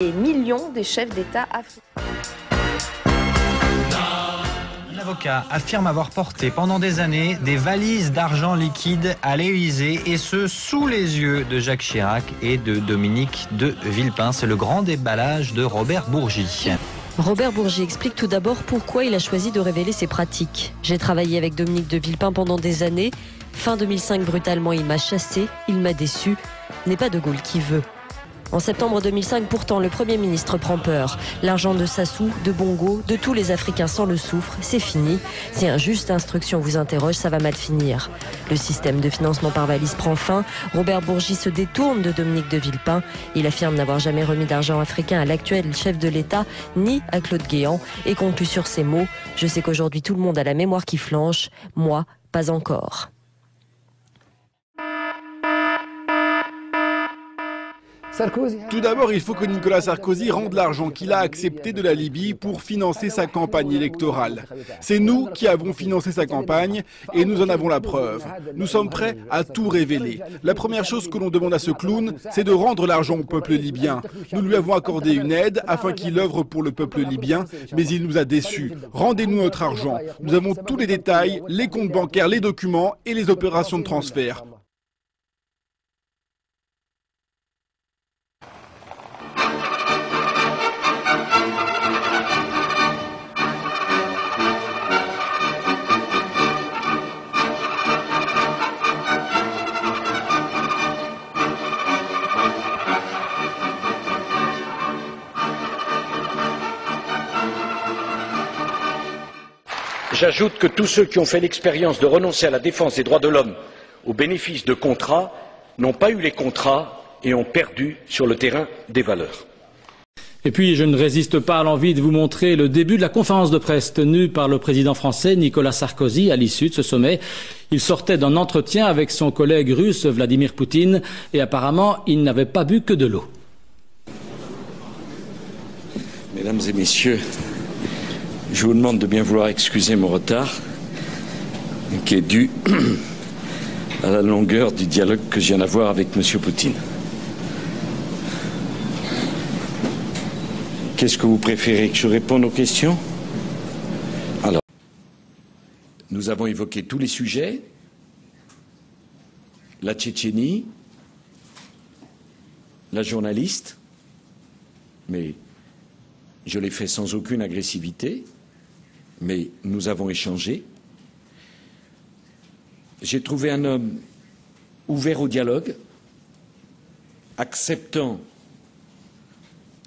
des millions des chefs d'État africains. L'avocat affirme avoir porté pendant des années des valises d'argent liquide à l'Élysée, et ce sous les yeux de Jacques Chirac et de Dominique de Villepin. C'est le grand déballage de Robert Bourgi. Robert Bourgi explique tout d'abord pourquoi il a choisi de révéler ses pratiques. J'ai travaillé avec Dominique de Villepin pendant des années. Fin 2005, brutalement, il m'a chassé, il m'a déçu. N'est pas De Gaulle qui veut. En septembre 2005, pourtant, le Premier ministre prend peur. L'argent de Sassou, de Bongo, de tous les Africains sans le soufre, c'est fini. Si un juge d'instruction vous interroge, ça va mal finir. Le système de financement par valise prend fin. Robert Bourgi se détourne de Dominique de Villepin. Il affirme n'avoir jamais remis d'argent africain à l'actuel chef de l'État, ni à Claude Guéant, et conclut sur ces mots: « Je sais qu'aujourd'hui tout le monde a la mémoire qui flanche, moi, pas encore ». Tout d'abord, il faut que Nicolas Sarkozy rende l'argent qu'il a accepté de la Libye pour financer sa campagne électorale. C'est nous qui avons financé sa campagne et nous en avons la preuve. Nous sommes prêts à tout révéler. La première chose que l'on demande à ce clown, c'est de rendre l'argent au peuple libyen. Nous lui avons accordé une aide afin qu'il œuvre pour le peuple libyen, mais il nous a déçus. Rendez-nous notre argent. Nous avons tous les détails, les comptes bancaires, les documents et les opérations de transfert. J'ajoute que tous ceux qui ont fait l'expérience de renoncer à la défense des droits de l'homme au bénéfice de contrats n'ont pas eu les contrats et ont perdu sur le terrain des valeurs. Et puis, je ne résiste pas à l'envie de vous montrer le début de la conférence de presse tenue par le président français Nicolas Sarkozy à l'issue de ce sommet. Il sortait d'un entretien avec son collègue russe Vladimir Poutine et apparemment, il n'avait pas bu que de l'eau. Mesdames et messieurs, je vous demande de bien vouloir excuser mon retard, qui est dû à la longueur du dialogue que je viens d'avoir avec M. Poutine. Qu'est-ce que vous préférez, que je réponde aux questions? Alors, nous avons évoqué tous les sujets, la Tchétchénie, la journaliste, mais je l'ai fait sans aucune agressivité. Mais nous avons échangé. J'ai trouvé un homme ouvert au dialogue, acceptant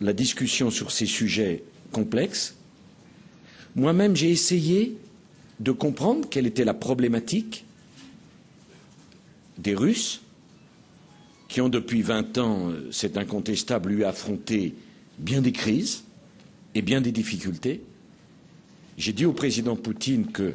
la discussion sur ces sujets complexes. Moi-même, j'ai essayé de comprendre quelle était la problématique des Russes, qui ont depuis 20 ans, c'est incontestable, eu affronté bien des crises et bien des difficultés. J'ai dit au président Poutine que